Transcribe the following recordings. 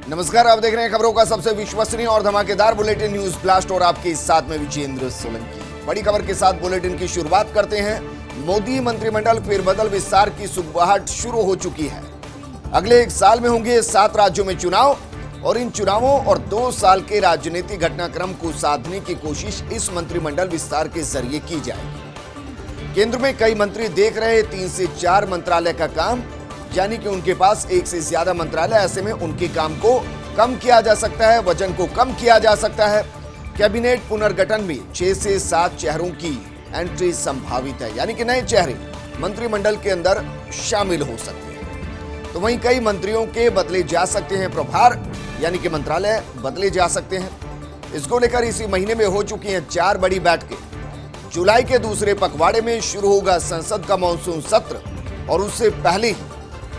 नमस्कार, आप देख रहे हैं खबरों का सबसे विश्वसनीय और धमाकेदार बुलेटिन न्यूज ब्लास्ट और आपके साथ में विजेंद्र सोलंकी। बड़ी खबर के साथ बुलेटिन की शुरुआत करते हैं। मोदी मंत्रिमंडल फेरबदल विस्तार की सुगबुगाहट शुरू हो चुकी है। अगले एक साल में होंगे 7 राज्यों में चुनाव और इन चुनावों और 2 साल के राजनीतिक घटनाक्रम को साधने की कोशिश इस मंत्रिमंडल विस्तार के जरिए की जाएगी। केंद्र में कई मंत्री देख रहे 3 से 4 मंत्रालय का काम, यानी कि उनके पास 1 से ज्यादा मंत्रालय। ऐसे में उनके काम को कम किया जा सकता है, वजन को कम किया जा सकता है। कैबिनेट पुनर्गठन में 6 से 7 चेहरों की एंट्री संभावित है, यानी कि नए चेहरे मंत्रिमंडल के अंदर शामिल हो सकते हैं। तो वहीं कई मंत्रियों के बदले जा सकते हैं प्रभार, यानी कि मंत्रालय बदले जा सकते हैं। इसको लेकर इसी महीने में हो चुकी हैं 4 बड़ी बैठकें। जुलाई के दूसरे पखवाड़े में शुरू होगा संसद का मानसून सत्र और उससे पहले ही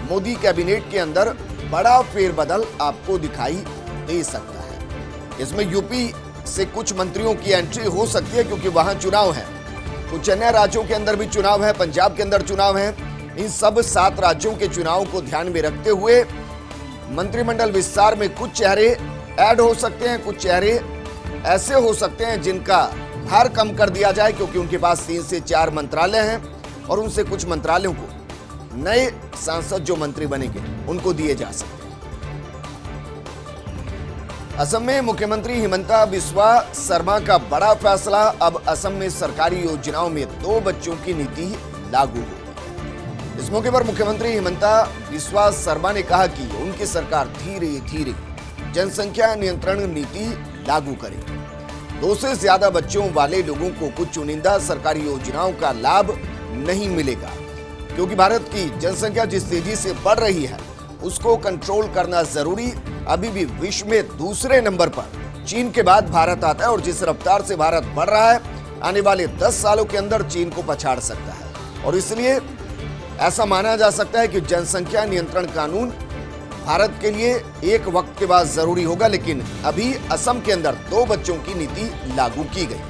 मोदी कैबिनेट के अंदर बड़ा फेरबदल आपको दिखाई दे सकता है। इसमें यूपी से कुछ मंत्रियों की एंट्री हो सकती है क्योंकि वहां चुनाव है। कुछ अन्य राज्यों के अंदर भी चुनाव है, पंजाब के अंदर चुनाव है। इन सब 7 राज्यों के चुनाव को ध्यान में रखते हुए मंत्रिमंडल विस्तार में कुछ चेहरे ऐड हो सकते हैं, कुछ चेहरे ऐसे हो सकते हैं जिनका भार कम कर दिया जाए क्योंकि उनके पास 3 से 4 मंत्रालय हैं और उनसे कुछ मंत्रालयों को नए सांसद जो मंत्री बनेंगे उनको दिए जा सकते हैं। असम में मुख्यमंत्री हिमंता बिस्वा शर्मा का बड़ा फैसला। अब असम में सरकारी योजनाओं में 2 बच्चों की नीति लागू होगी। इस मौके पर मुख्यमंत्री हिमंता बिस्वा शर्मा ने कहा कि उनकी सरकार धीरे धीरे जनसंख्या नियंत्रण नीति लागू करेगी। 2 से ज्यादा बच्चों वाले लोगों को कुछ चुनिंदा सरकारी योजनाओं का लाभ नहीं मिलेगा क्योंकि भारत की जनसंख्या जिस तेजी से बढ़ रही है उसको कंट्रोल करना जरूरी। अभी भी विश्व में दूसरे नंबर पर चीन के बाद भारत आता है और जिस रफ्तार से भारत बढ़ रहा है आने वाले 10 सालों के अंदर चीन को पछाड़ सकता है और इसलिए ऐसा माना जा सकता है कि जनसंख्या नियंत्रण कानून भारत के लिए एक वक्त के बाद जरूरी होगा। लेकिन अभी असम के अंदर 2 बच्चों की नीति लागू की गई।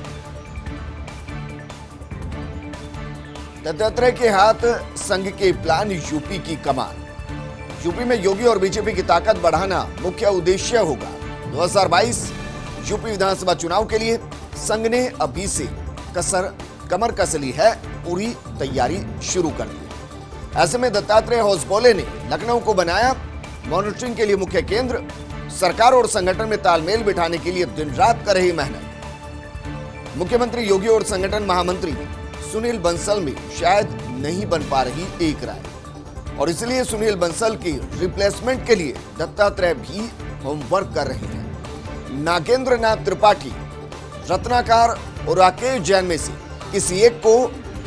दत्तात्रेय के हाथ संघ के प्लान, यूपी की कमान। यूपी में योगी और बीजेपी की ताकत बढ़ाना मुख्य उद्देश्य होगा। 2022 यूपी विधानसभा चुनाव के लिए संघ ने अभी से कमर कस ली है, पूरी तैयारी शुरू कर दी। ऐसे में दत्तात्रेय होसबोले ने लखनऊ को बनाया मॉनिटरिंग के लिए मुख्य केंद्र। सरकार और संगठन में तालमेल बिठाने के लिए दिन रात कर रही मेहनत। मुख्यमंत्री योगी और संगठन महामंत्री सुनील बंसल में शायद नहीं बन पा रही एक राय और इसलिए सुनील बंसल की रिप्लेसमेंट के लिए दत्तात्रेय भी होमवर्क कर रहे हैं। नागेंद्र नाथ त्रिपाठी, रत्नाकर और राकेश जैन में से किसी एक को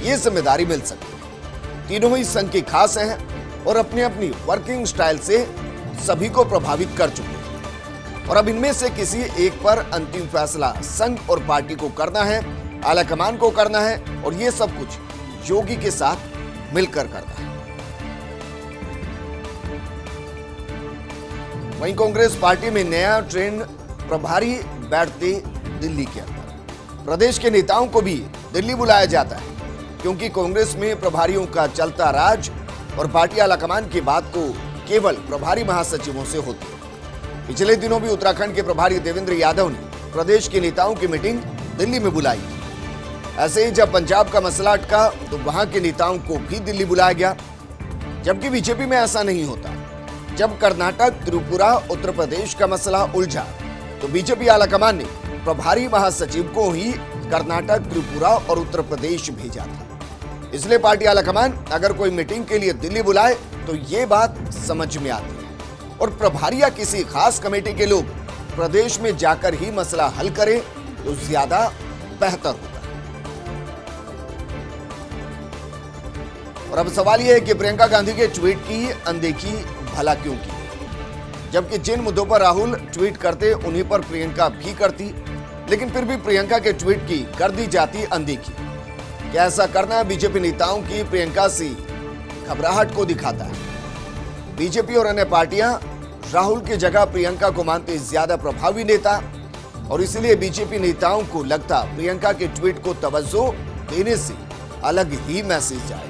यह जिम्मेदारी मिल सकती है। तीनों ही संघ के खास हैं और अपनी अपनी वर्किंग स्टाइल से सभी को प्रभावित कर चुके हैं और अब इनमें से किसी एक पर अंतिम फैसला संघ और पार्टी को करना है, आलाकमान को करना है और ये सब कुछ योगी के साथ मिलकर करना है। वहीं कांग्रेस पार्टी में नया ट्रेंड, प्रभारी बैठते दिल्ली के अंदर। प्रदेश के नेताओं को भी दिल्ली बुलाया जाता है क्योंकि कांग्रेस में प्रभारियों का चलता राज और पार्टी आलाकमान की बात को केवल प्रभारी महासचिवों से होती है। पिछले दिनों भी उत्तराखंड के प्रभारी देवेंद्र यादव ने प्रदेश के नेताओं की मीटिंग दिल्ली में बुलाई। ऐसे ही जब पंजाब का मसला अटका तो वहां के नेताओं को भी दिल्ली बुलाया गया, जबकि बीजेपी में ऐसा नहीं होता। जब कर्नाटक, त्रिपुरा, उत्तर प्रदेश का मसला उलझा तो बीजेपी आलाकमान ने प्रभारी महासचिव को ही कर्नाटक, त्रिपुरा और उत्तर प्रदेश भेजा था। इसलिए पार्टी आलाकमान अगर कोई मीटिंग के लिए दिल्ली बुलाए तो ये बात समझ में आती है और प्रभारी या किसी खास कमेटी के लोग प्रदेश में जाकर ही मसला हल करें तो ज्यादा बेहतर होगा। और अब सवाल यह है कि प्रियंका गांधी के ट्वीट की अनदेखी भला क्यों की, जबकि जिन मुद्दों पर राहुल ट्वीट करते उन्हीं पर प्रियंका भी करती, लेकिन फिर भी प्रियंका के ट्वीट की कर दी जाती अनदेखी। क्या ऐसा करना बीजेपी नेताओं की प्रियंका से घबराहट को दिखाता है? बीजेपी और अन्य पार्टियां राहुल की जगह प्रियंका को मानते ज्यादा प्रभावी नेता और इसलिए बीजेपी नेताओं को लगता प्रियंका के ट्वीट को तवज्जो देने से अलग ही मैसेज जाएगा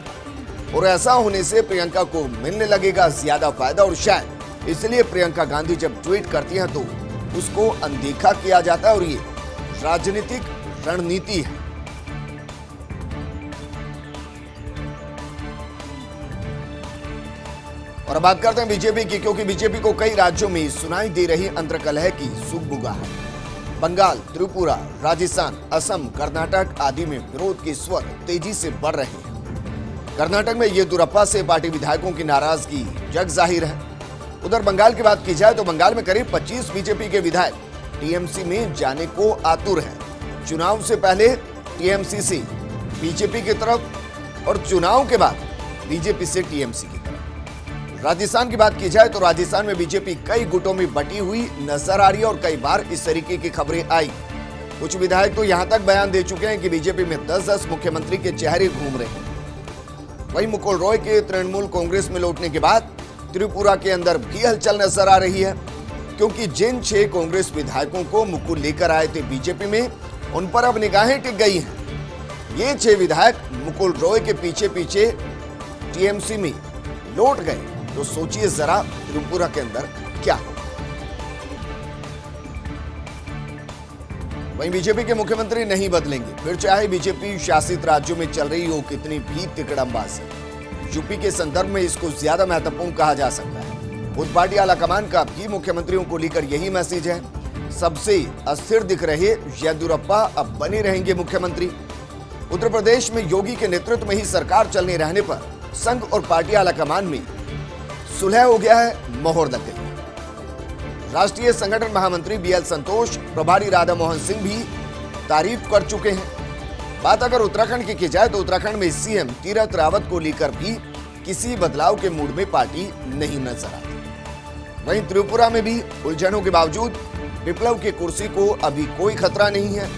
और ऐसा होने से प्रियंका को मिलने लगेगा ज्यादा फायदा और शायद इसलिए प्रियंका गांधी जब ट्वीट करती हैं तो उसको अनदेखा किया जाता है और ये राजनीतिक रणनीति है। और अब बात करते हैं बीजेपी की, क्योंकि बीजेपी को कई राज्यों में सुनाई दे रही अंतर्कलह की सुगबुगाहट। बंगाल, त्रिपुरा, राजस्थान, असम, कर्नाटक आदि में विरोध के स्वर तेजी से बढ़ रहे हैं। कर्नाटक में येदियुरप्पा से पार्टी विधायकों की नाराजगी जग जाहिर है। उधर बंगाल की बात की जाए तो बंगाल में करीब 25 बीजेपी के विधायक टीएमसी में जाने को आतुर हैं। चुनाव से पहले टीएमसी से बीजेपी की तरफ और चुनाव के बाद बीजेपी से टीएमसी की तरफ। राजस्थान की बात की जाए तो राजस्थान में बीजेपी कई गुटों में बटी हुई नजर आ रही है और कई बार इस तरीके की खबरें आई। कुछ विधायक तो यहां तक बयान दे चुके हैं कि बीजेपी में 10-10 मुख्यमंत्री के चेहरे घूम रहे हैं। वहीं मुकुल रॉय के तृणमूल कांग्रेस में लौटने के बाद त्रिपुरा के अंदर भी हलचल नजर आ रही है, क्योंकि जिन 6 कांग्रेस विधायकों को मुकुल लेकर आए थे बीजेपी में, उन पर अब निगाहें टिक गई हैं। ये 6 विधायक मुकुल रॉय के पीछे पीछे टीएमसी में लौट गए, तो सोचिए जरा त्रिपुरा के अंदर क्या हो। वहीं बीजेपी के मुख्यमंत्री नहीं बदलेंगे, फिर चाहे बीजेपी शासित राज्यों में चल रही हो कितनी भी तिकड़मबाजी। यूपी के संदर्भ में इसको ज्यादा महत्वपूर्ण कहा जा सकता है। खुद पार्टी आलाकमान का भी मुख्यमंत्रियों को लेकर यही मैसेज है। सबसे अस्थिर दिख रहे येदियुरप्पा अब बने रहेंगे मुख्यमंत्री। उत्तर प्रदेश में योगी के नेतृत्व में ही सरकार चलने रहने पर संघ और पार्टी आलाकमान में सुलह हो गया है, मोहर लग गई है। राष्ट्रीय संगठन महामंत्री बीएल संतोष, प्रभारी राधा मोहन सिंह भी तारीफ कर चुके हैं। बात अगर उत्तराखंड की जाए तो उत्तराखंड में सीएम तीरथ रावत को लेकर भी किसी बदलाव के मूड में पार्टी नहीं नजर आती। वहीं त्रिपुरा में भी उलझनों के बावजूद विप्लव की कुर्सी को अभी कोई खतरा नहीं है।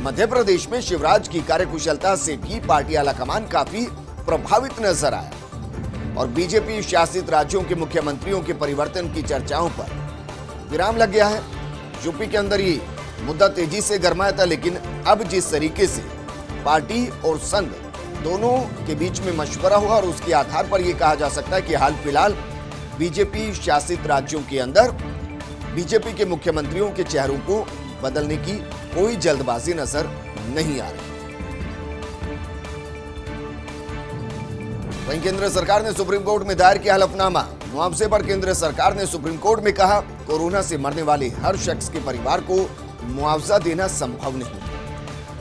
मध्य प्रदेश में शिवराज की कार्यकुशलता से भी पार्टी आलाकमान काफी प्रभावित नजर आया और बीजेपी शासित राज्यों के मुख्यमंत्रियों के परिवर्तन की चर्चाओं पर विराम लग गया है। यूपी के अंदर ये मुद्दा तेजी से गरमाया था, लेकिन अब जिस तरीके से पार्टी और संघ दोनों के बीच में मशवरा हुआ और उसके आधार पर यह कहा जा सकता है कि हाल फिलहाल बीजेपी शासित राज्यों के अंदर बीजेपी के मुख्यमंत्रियों के चेहरों को बदलने की कोई जल्दबाजी नजर नहीं आ रही। वहीं केंद्र सरकार ने सुप्रीम कोर्ट में दायर किया हलफनामा। मुआवजे पर केंद्र सरकार ने सुप्रीम कोर्ट में कहा, कोरोना से मरने वाले हर शख्स के परिवार को मुआवजा देना संभव नहीं।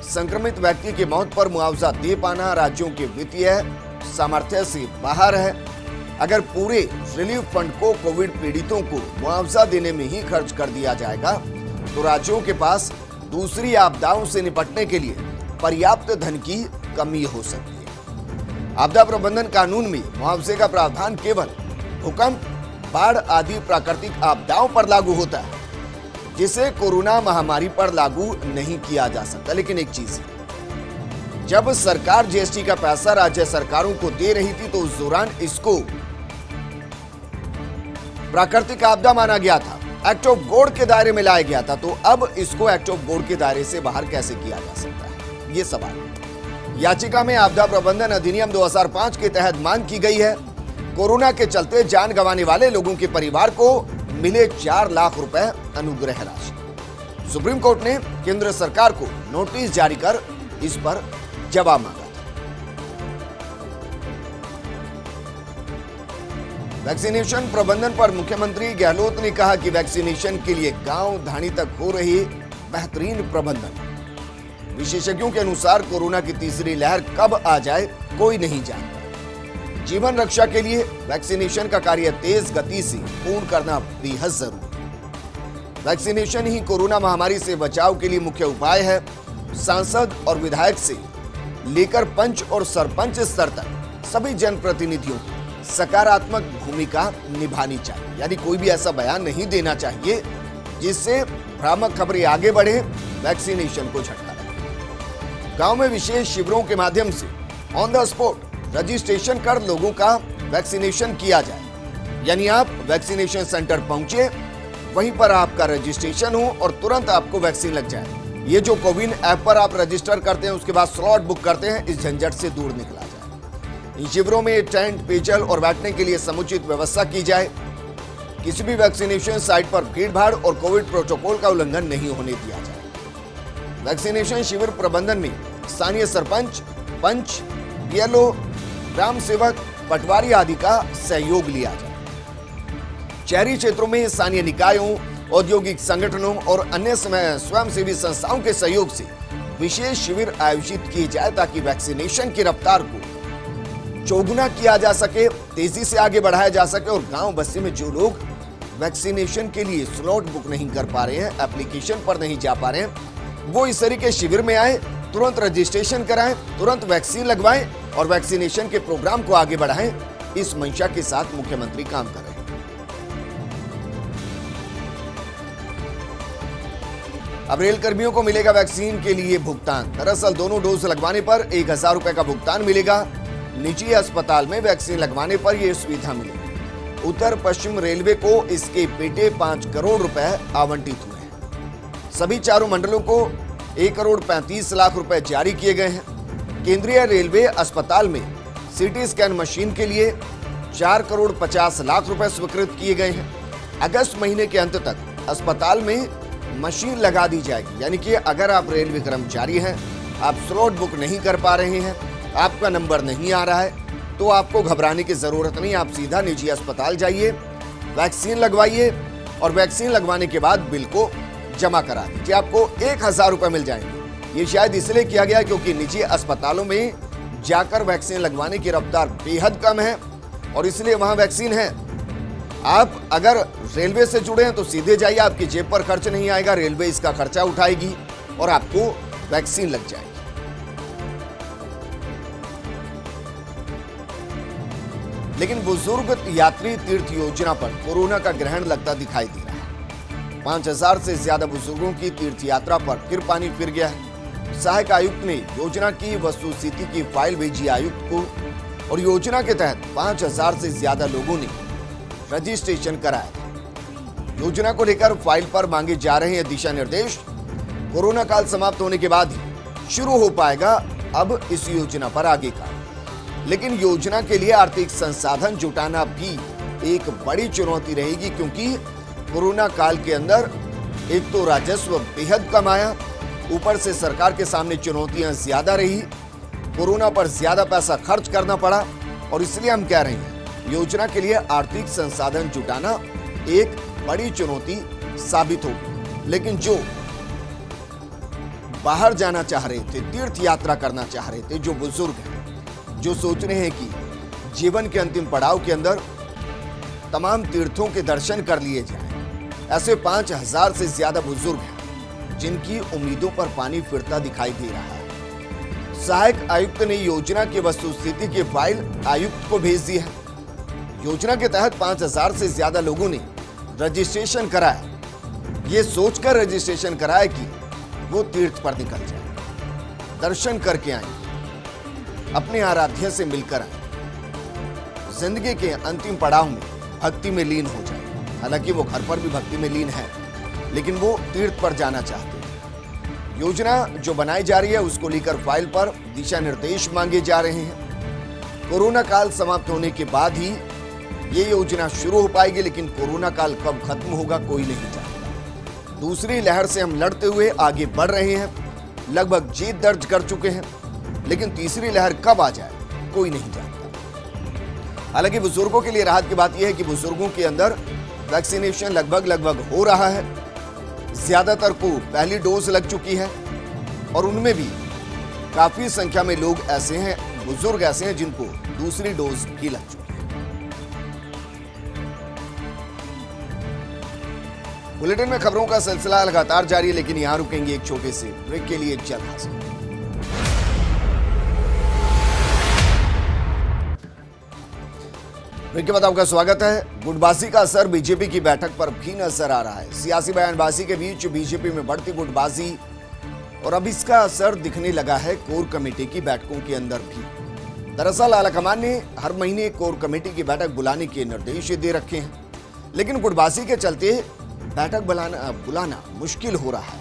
संक्रमित व्यक्ति की मौत पर मुआवजा दे पाना राज्यों के वित्तीय सामर्थ्य से बाहर है। अगर पूरे रिलीफ फंड को कोविड पीड़ितों को मुआवजा देने में ही खर्च कर दिया जाएगा तो राज्यों के पास दूसरी आपदाओं से निपटने के लिए पर्याप्त धन की कमी हो सकती है। आपदा प्रबंधन कानून में मुआवजे का प्रावधान केवल भूकंप, बाढ़ आदि प्राकृतिक आपदाओं पर लागू होता है, जिसे कोरोना महामारी पर लागू नहीं किया जा सकता। लेकिन एक चीज, जब सरकार जीएसटी का पैसा राज्य सरकारों को दे रही थी तो उस दौरान इसको प्राकृतिक आपदा माना गया था, एक्ट ऑफ गॉड के दायरे में लाया गया था। तो अब इसको एक्ट ऑफ गॉड के दायरे से बाहर कैसे किया जा सकता है, ये सवाल है। याचिका में आपदा प्रबंधन अधिनियम 2005 के तहत मांग की गई है, कोरोना के चलते जान गंवाने वाले लोगों के परिवार को मिले 4 लाख रुपए अनुग्रह राशि। सुप्रीम कोर्ट ने केंद्र सरकार को नोटिस जारी कर इस पर जवाब मांगा था। वैक्सीनेशन प्रबंधन पर मुख्यमंत्री गहलोत ने कहा कि वैक्सीनेशन के लिए गांव धाणी तक हो रही बेहतरीन प्रबंधन। विशेषज्ञों के अनुसार कोरोना की तीसरी लहर कब आ जाए कोई नहीं जानता। जीवन रक्षा के लिए वैक्सीनेशन का कार्य तेज गति से पूर्ण करना बेहद जरूरी है। वैक्सीनेशन ही कोरोना महामारी से बचाव के लिए मुख्य उपाय है। सांसद और विधायक से लेकर पंच और सरपंच स्तर तक सभी जनप्रतिनिधियों को सकारात्मक भूमिका निभानी चाहिए। यानी कोई भी ऐसा बयान नहीं देना चाहिए जिससे भ्रामक खबरें आगे बढ़े, वैक्सीनेशन को झटका लगे। गांव में विशेष शिविरों के माध्यम से ऑन द स्पॉट रजिस्ट्रेशन कर लोगों का वैक्सीनेशन किया जाए। यानी आप वैक्सीनेशन सेंटर पहुंचे, वहीं पर आपका रजिस्ट्रेशन हो और तुरंत आपको वैक्सीन लग जाए। ये जो कोविन ऐप पर आप रजिस्टर करते हैं, उसके बाद स्लॉट बुक करते हैं, इस झंझट से दूर निकला जाए। इन शिविरों में टेंट, पेयजल और बैठने के लिए समुचित व्यवस्था की जाए। किसी भी वैक्सीनेशन साइट पर भीड़भाड़ और कोविड प्रोटोकॉल का उल्लंघन नहीं होने दिया जाए। वैक्सीनेशन शिविर प्रबंधन में स्थानीय सरपंच, पंच, बीएलओ, ग्राम सेवक, पटवारी आदि का सहयोग लिया जाए। शहरी क्षेत्रों में स्थानीय निकायों, औद्योगिक संगठनों और अन्य स्वयंसेवी संस्थाओं के सहयोग से विशेष शिविर आयोजित किए जाए ताकि वैक्सीनेशन की रफ्तार को चौगुना किया जा सके, तेजी से आगे बढ़ाया जा सके और गांव बस्ती में जो लोग वैक्सीनेशन के लिए स्लॉट बुक नहीं कर पा रहे हैं, एप्लीकेशन पर नहीं जा पा रहे हैं, वो इस तरीके शिविर में आए, तुरंत रजिस्ट्रेशन कराएं, तुरंत वैक्सीन लगवाएं और वैक्सीनेशन के प्रोग्राम को आगे बढ़ाएं। इस मंशा के साथ मुख्यमंत्री काम कर रहे हैं। अब रेल कर्मियों को मिलेगा वैक्सीन के लिए भुगतान। दरअसल दोनों डोज लगवाने पर 1000 रुपए का भुगतान मिलेगा। निजी अस्पताल में वैक्सीन लगवाने पर यह सुविधा मिलेगी। उत्तर पश्चिम रेलवे को इसके पेटे 5 करोड़ रुपए आवंटित हुए हैं। सभी चारों मंडलों को 1 करोड़ 35 लाख रुपए जारी किए गए हैं। केंद्रीय रेलवे अस्पताल में सीटी स्कैन मशीन के लिए 4 करोड़ 50 लाख रुपए स्वीकृत किए गए हैं। अगस्त महीने के अंत तक अस्पताल में मशीन लगा दी जाएगी। यानी कि अगर आप रेलवे कर्मचारी हैं, आप स्लॉट बुक नहीं कर पा रहे हैं, आपका नंबर नहीं आ रहा है, तो आपको घबराने की जरूरत नहीं। आप सीधा निजी अस्पताल जाइए, वैक्सीन लगवाइए और वैक्सीन लगवाने के बाद बिल को जमा करा दीजिए, आपको 1000 रुपए मिल जाएंगे। ये शायद इसलिए किया गया क्योंकि निजी अस्पतालों में जाकर वैक्सीन लगवाने की रफ्तार बेहद कम है और इसलिए वहां वैक्सीन है। आप अगर रेलवे से जुड़े हैं तो सीधे जाइए, आपकी जेब पर खर्च नहीं आएगा, रेलवे इसका खर्चा उठाएगी और आपको वैक्सीन लग जाएगी। लेकिन बुजुर्ग यात्री तीर्थ योजना पर कोरोना का ग्रहण लगता दिखाई दे रहा है। 5000 से ज्यादा बुजुर्गों की तीर्थ यात्रा पर फिर पानी फिर गया है। सहायक आयुक्त ने योजना की वस्तुस्थिति की फाइल भेजी आयुक्त को और योजना के तहत 5000 से ज्यादा लोगों ने रजिस्ट्रेशन कराया था। योजना को लेकर फाइल पर मांगे जा रहे हैं दिशा निर्देश। कोरोना काल समाप्त होने के बाद ही शुरू हो पाएगा अब इस योजना पर आगे का। लेकिन योजना के लिए आर्थिक संसाधन जुटाना भी एक बड़ी चुनौती रहेगी क्योंकि कोरोना काल के अंदर एक तो राजस्व बेहद कम आया, ऊपर से सरकार के सामने चुनौतियां ज्यादा रही, कोरोना पर ज्यादा पैसा खर्च करना पड़ा और इसलिए हम कह रहे हैं योजना के लिए आर्थिक संसाधन जुटाना एक बड़ी चुनौती साबित होगी। लेकिन जो बाहर जाना चाह रहे थे, तीर्थ यात्रा करना चाह रहे थे, जो बुजुर्ग हैं, जो सोच रहे हैं कि जीवन के अंतिम पड़ाव के अंदर तमाम तीर्थों के दर्शन कर लिए जाएं, ऐसे 5000 से ज्यादा बुजुर्ग हैं जिनकी उम्मीदों पर पानी फिरता दिखाई दे रहा है। सहायक आयुक्त ने योजना की वस्तुस्थिति की फाइल आयुक्त को भेज दी है। योजना के तहत 5000 से ज्यादा लोगों ने रजिस्ट्रेशन कराया। ये सोचकर रजिस्ट्रेशन कराया कि वो तीर्थ पर निकल जाए, दर्शन करके आए, अपने आराध्य से मिलकर आए, जिंदगी के अंतिम पड़ाव में भक्ति में लीन हो जाए। हालांकि वो घर पर भी भक्ति में लीन है, लेकिन वो तीर्थ पर जाना चाहते हैं। योजना जो बनाई जा रही है उसको लेकर फाइल पर दिशा निर्देश मांगे जा रहे हैं। कोरोना काल समाप्त होने के बाद ही ये योजना शुरू हो पाएगी, लेकिन कोरोना काल कब खत्म होगा कोई नहीं जानता। दूसरी लहर से हम लड़ते हुए आगे बढ़ रहे हैं, लगभग जीत दर्ज कर चुके हैं, लेकिन तीसरी लहर कब आ जाए कोई नहीं जानता। हालांकि बुजुर्गों के लिए राहत की बात यह है कि बुजुर्गों के अंदर वैक्सीनेशन लगभग हो रहा है। ज्यादातर को पहली डोज लग चुकी है और उनमें भी काफी संख्या में लोग ऐसे हैं, बुजुर्ग ऐसे हैं जिनको दूसरी डोज भी लग चुकी है। बुलेटिन में खबरों का सिलसिला लगातार जारी है, लेकिन यहां रुकेंगे एक छोटे से ब्रेक के लिए। जल्द हाजिर। ब्रेक के बाद आपका स्वागत है। गुटबाजी का असर बीजेपी की बैठक पर भी नजर आ रहा है। सियासी बयानबाजी के बीच बीजेपी में बढ़ती गुटबाजी और अब इसका असर दिखने लगा है कोर कमेटी की बैठकों के अंदर भी। दरअसल आलाकमान ने हर महीने कोर कमेटी की बैठक बुलाने के निर्देश दे रखे हैं, लेकिन गुटबाजी के चलते बैठक बुलाना मुश्किल हो रहा है।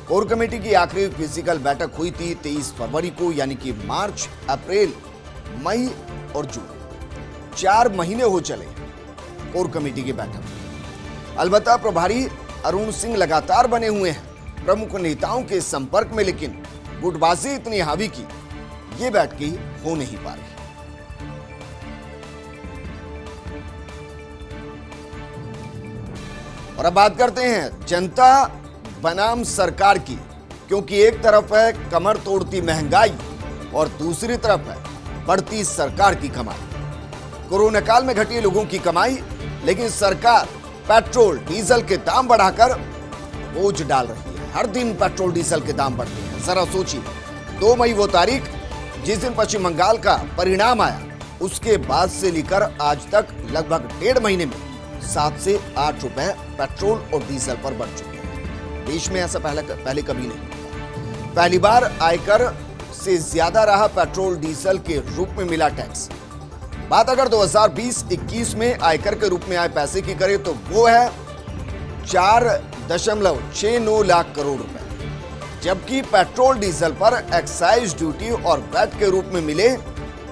कोर कमेटी की आखिरी फिजिकल बैठक हुई थी 23 फरवरी को, यानी कि मार्च, अप्रैल, मई और जून 4 महीने हो चले कोर कमेटी की बैठक। अलबत्ता प्रभारी अरुण सिंह लगातार बने हुए हैं प्रमुख नेताओं के संपर्क में, लेकिन गुटबाजी इतनी हावी की ये बैठकें हो नहीं पा रही। और अब बात करते हैं जनता बनाम सरकार की, क्योंकि एक तरफ है कमर तोड़ती महंगाई और दूसरी तरफ है बढ़ती सरकार की कमाई। कोरोना काल में घटी लोगों की कमाई, लेकिन सरकार पेट्रोल डीजल के दाम बढ़ाकर बोझ डाल रही है। हर दिन पेट्रोल डीजल के दाम बढ़ते हैं। जरा सोचिए, 2 मई वो तारीख जिस दिन पश्चिम बंगाल का परिणाम आया, उसके बाद से लेकर आज तक लगभग 1.5 महीने में 7 से 8 रुपए पेट्रोल और डीजल पर बढ़ चुके हैं। देश में ऐसा पहले कभी नहीं। पहली बार आयकर से ज्यादा रहा पेट्रोल डीजल के रूप में मिला टैक्स। बात अगर 2020-21 में आयकर के रूप में आए पैसे की करें तो वो है 4.69 लाख करोड़ रुपए, जबकि पेट्रोल डीजल पर एक्साइज ड्यूटी और वैट के रूप में मिले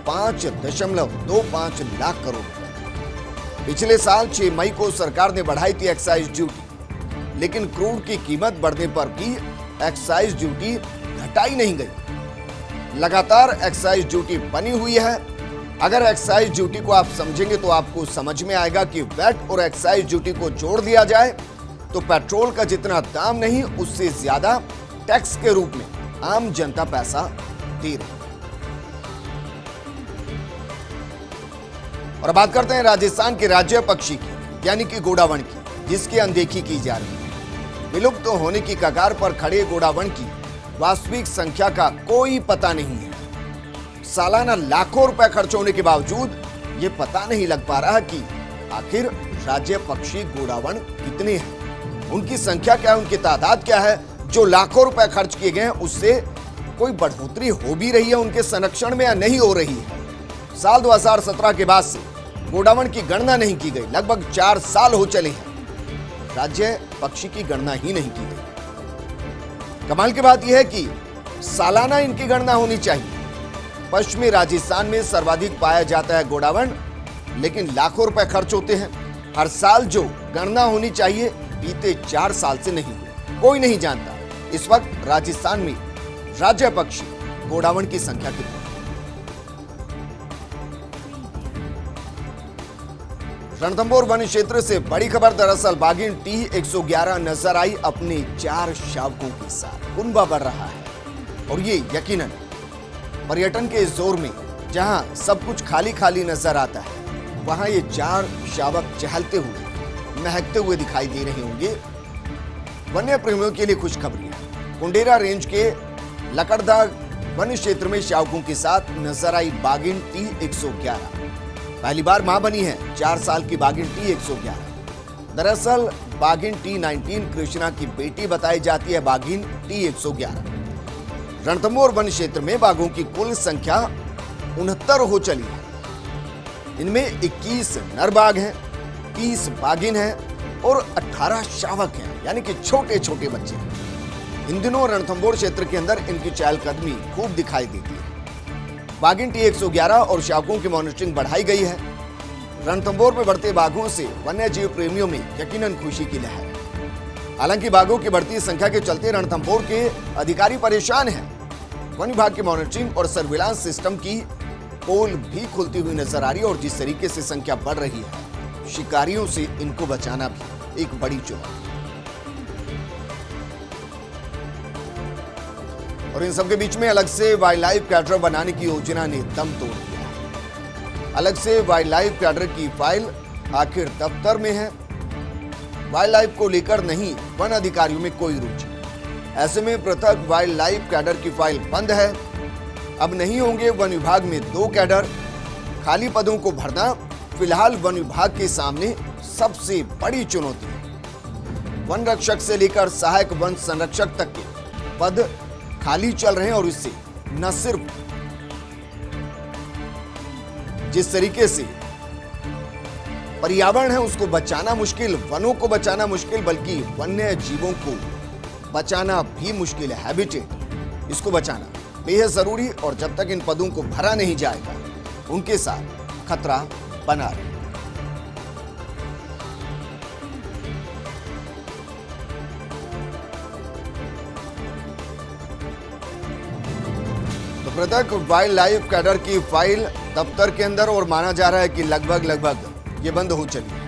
5.25 लाख करोड़ रुपए। पिछले साल 6 मई को सरकार ने बढ़ाई थी एक्साइज ड्यूटी, लेकिन क्रूड की कीमत बढ़ने पर भी एक्साइज ड्यूटी घटाई नहीं गई। लगातार एक्साइज ड्यूटी बनी हुई है। अगर एक्साइज ड्यूटी को आप समझेंगे तो आपको समझ में आएगा कि वैट और एक्साइज ड्यूटी को जोड़ दिया जाए तो पेट्रोल का जितना दाम नहीं, उससे ज्यादा टैक्स के रूप में आम जनता पैसा दे रही है। और बात करते हैं राजस्थान के राज्य पक्षी की, यानी कि गोडावण की, जिसकी अनदेखी की जा रही है। विलुप्त होने की कगार पर खड़े गोडावण की वास्तविक संख्या का कोई पता नहीं है। सालाना लाखों रुपए खर्च होने के बावजूद ये पता नहीं लग पा रहा कि आखिर राज्य पक्षी गोडावण कितने हैं, उनकी संख्या क्या है, उनकी तादाद क्या है। जो लाखों रुपए खर्च किए गए हैं उससे कोई बढ़ोतरी हो भी रही है उनके संरक्षण में या नहीं हो रही है। साल 2017 के बाद से गोडावण की गणना नहीं की गई। लगभग 4 साल हो चले हैं राज्य पक्षी की गणना ही नहीं की गई। कमाल की बात यह है कि सालाना इनकी गणना होनी चाहिए। पश्चिमी राजस्थान में सर्वाधिक पाया जाता है गोडावण, लेकिन लाखों रुपए खर्च होते हैं। हर साल जो गणना होनी चाहिए बीते 4 साल से नहीं हुई। कोई नहीं जानता इस वक्त राजस्थान में राज्य पक्षी गोडावण की संख्या कितनी है। रणथंभौर वन क्षेत्र से बड़ी खबर। दरअसल बाघिन T111 नजर आई अपने 4 शावकों के साथ। कुनबा बढ़ रहा है और ये यकीनन पर्यटन के जोर में, जहां सब कुछ खाली खाली नजर आता है, वहां ये 4 शावक चहलते हुए, महकते हुए दिखाई दे रहे होंगे। वन्य प्रेमियों के लिए खुशखबरी है। कुंडेरा रेंज के लकड़दा वन क्षेत्र में शावकों के साथ नजर आई बाघिन T111। पहली बार मां बनी है 4 साल की बाघिन T111। दरअसल बाघिन T19 कृष्णा की बेटी बताई जाती है बाघिन T111। रणथंभौर वन क्षेत्र में बाघों की कुल संख्या 69 हो चली है। इनमें 21 नर बाघ हैं, 30 बाघिन हैं और 18 शावक हैं, यानी कि छोटे छोटे बच्चे हैं। इन दिनों रणथंभौर क्षेत्र के अंदर इनकी चहलकदमी खूब दिखाई देती है। बाघिन T111 और शावकों की मॉनिटरिंग बढ़ाई गई है। रणथंभौर में बढ़ते बाघों से वन्य जीव प्रेमियों में यकीनन खुशी की लहर है। हालांकि बाघों की बढ़ती संख्या के चलते रणथंभौर के अधिकारी परेशान हैं। वन विभाग की मॉनिटरिंग और सर्विलांस सिस्टम की पोल भी खुलती हुई नजर आ रही है और जिस तरीके से संख्या बढ़ रही है, शिकारियों से इनको बचाना भी एक बड़ी चुनौती। और इन सबके बीच में अलग से वाइल्ड लाइफ कैडर बनाने की योजना ने दम तोड़ दिया है। अलग से वाइल्ड लाइफ कैडर की फाइल आखिर दफ्तर में है। वाइल्ड लाइफ को लेकर नहीं वन अधिकारियों में कोई रुचि। ऐसे में पृथक वाइल्ड लाइफ कैडर की फाइल बंद है। अब नहीं होंगे वन विभाग में 2 कैडर। खाली पदों को भरना फिलहाल वन विभाग के सामने सबसे बड़ी चुनौती है। वन रक्षक से लेकर सहायक वन संरक्षक तक के पद खाली चल रहे हैं और इससे न सिर्फ जिस तरीके से पर्यावरण है उसको बचाना मुश्किल, वनों को बचाना मुश्किल, बल्कि वन्य जीवों को बचाना भी मुश्किल है। हैबिटेट, इसको बचाना बेहद जरूरी, और जब तक इन पदों को भरा नहीं जाएगा उनके साथ खतरा बना रहेगा। तो पृथक वाइल्ड लाइफ कैडर की फाइल दफ्तर के अंदर और माना जा रहा है कि लगभग ये बंद हो चली है।